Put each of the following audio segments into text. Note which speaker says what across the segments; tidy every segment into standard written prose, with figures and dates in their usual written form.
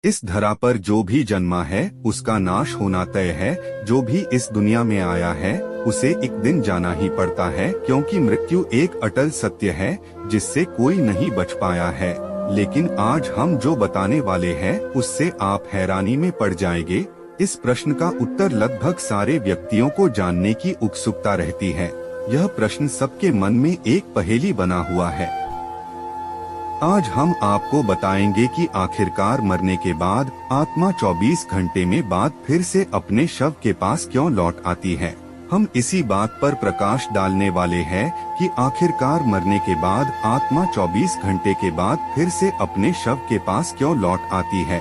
Speaker 1: इस धरा पर जो भी जन्मा है उसका नाश होना तय है। जो भी इस दुनिया में आया है उसे एक दिन जाना ही पड़ता है, क्योंकि मृत्यु एक अटल सत्य है जिससे कोई नहीं बच पाया है। लेकिन आज हम जो बताने वाले हैं उससे आप हैरानी में पड़ जाएंगे। इस प्रश्न का उत्तर लगभग सारे व्यक्तियों को जानने की उत्सुकता रहती है। यह प्रश्न सबके मन में एक पहेली बना हुआ है। आज हम आपको बताएंगे कि आखिरकार मरने के बाद आत्मा 24 घंटे में बाद फिर से अपने शव के पास क्यों लौट आती है। हम इसी बात पर प्रकाश डालने वाले हैं कि आखिरकार मरने के बाद आत्मा 24 घंटे के बाद फिर से अपने शव के पास क्यों लौट आती है।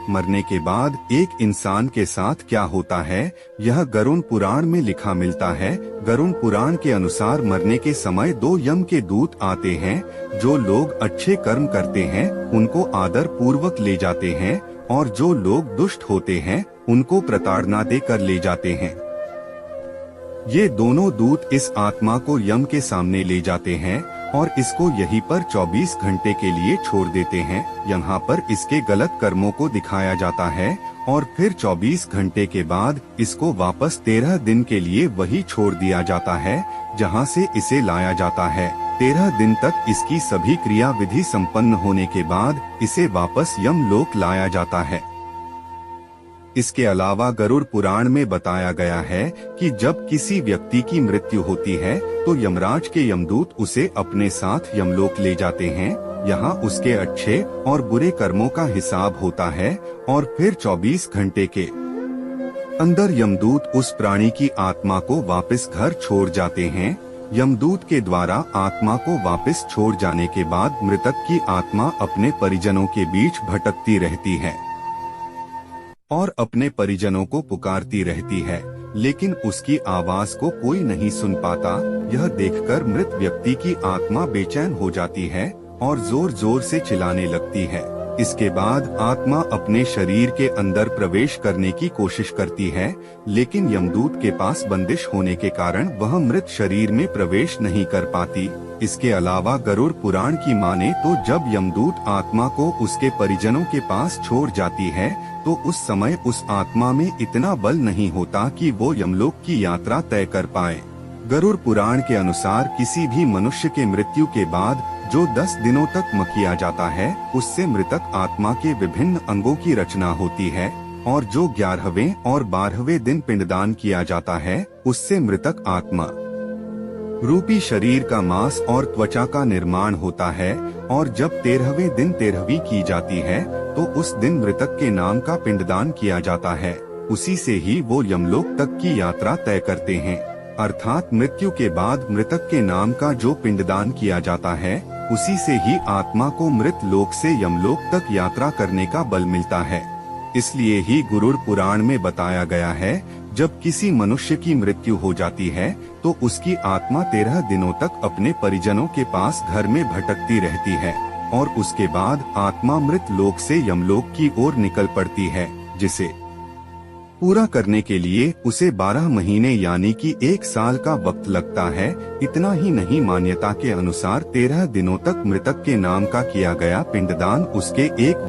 Speaker 1: मरने के बाद एक इंसान के साथ क्या होता है, यह गरुड़ पुराण में लिखा मिलता है। गरुड़ पुराण के अनुसार मरने के समय 2 यम के दूत आते हैं। जो लोग अच्छे कर्म करते हैं उनको आदर पूर्वक ले जाते हैं, और जो लोग दुष्ट होते हैं उनको प्रताड़ना देकर ले जाते हैं। ये दोनों दूत इस आत्मा को यम के सामने ले जाते हैं और इसको यहीं पर 24 घंटे के लिए छोड़ देते हैं। यहाँ पर इसके गलत कर्मों को दिखाया जाता है और फिर 24 घंटे के बाद इसको वापस 13 दिन के लिए वही छोड़ दिया जाता है जहाँ से इसे लाया जाता है। 13 दिन तक इसकी सभी क्रिया विधि संपन्न होने के बाद इसे वापस यमलोक लाया जाता है। इसके अलावा गरुड़ पुराण में बताया गया है कि जब किसी व्यक्ति की मृत्यु होती है तो यमराज के यमदूत उसे अपने साथ यमलोक ले जाते हैं। यहाँ उसके अच्छे और बुरे कर्मों का हिसाब होता है और फिर 24 घंटे के अंदर यमदूत उस प्राणी की आत्मा को वापस घर छोड़ जाते हैं। यमदूत के द्वारा आत्मा को वापस छोड़ जाने के बाद मृतक की आत्मा अपने परिजनों के बीच भटकती रहती है और अपने परिजनों को पुकारती रहती है, लेकिन उसकी आवाज को कोई नहीं सुन पाता। यह देखकर मृत व्यक्ति की आत्मा बेचैन हो जाती है और जोर जोर से चिल्लाने लगती है। इसके बाद आत्मा अपने शरीर के अंदर प्रवेश करने की कोशिश करती है, लेकिन यमदूत के पास बंदिश होने के कारण वह मृत शरीर में प्रवेश नहीं कर पाती। इसके अलावा गरुड़ पुराण की माने तो जब यमदूत आत्मा को उसके परिजनों के पास छोड़ जाती है तो उस समय उस आत्मा में इतना बल नहीं होता कि वो यमलोक की यात्रा तय कर पाए। गरुड़ पुराण के अनुसार किसी भी मनुष्य के मृत्यु के बाद जो 10 दिनों तक किया जाता है उससे मृतक आत्मा के विभिन्न अंगों की रचना होती है, और जो 11वें और 12वें दिन पिंडदान किया जाता है उससे मृतक आत्मा रूपी शरीर का मांस और त्वचा का निर्माण होता है। और जब 13वें दिन 13वीं की जाती है तो उस दिन मृतक के नाम का पिंडदान किया जाता है। उसी से ही वो यमलोक तक की यात्रा तय करते हैं। अर्थात मृत्यु के बाद मृतक के नाम का जो पिंडदान किया जाता है उसी से ही आत्मा को मृत लोक से यमलोक तक यात्रा करने का बल मिलता है। इसलिए ही गरुड़ पुराण में बताया गया है जब किसी मनुष्य की मृत्यु हो जाती है तो उसकी आत्मा 13 दिनों तक अपने परिजनों के पास घर में भटकती रहती है और उसके बाद आत्मा मृत लोक से यमलोक की ओर निकल पड़ती है, जिसे पूरा करने के लिए उसे 12 महीने यानी कि 1 साल का वक्त लगता है। इतना ही नहीं, मान्यता के अनुसार 13 दिनों तक मृतक के नाम का किया गया पिंडदान उसके एक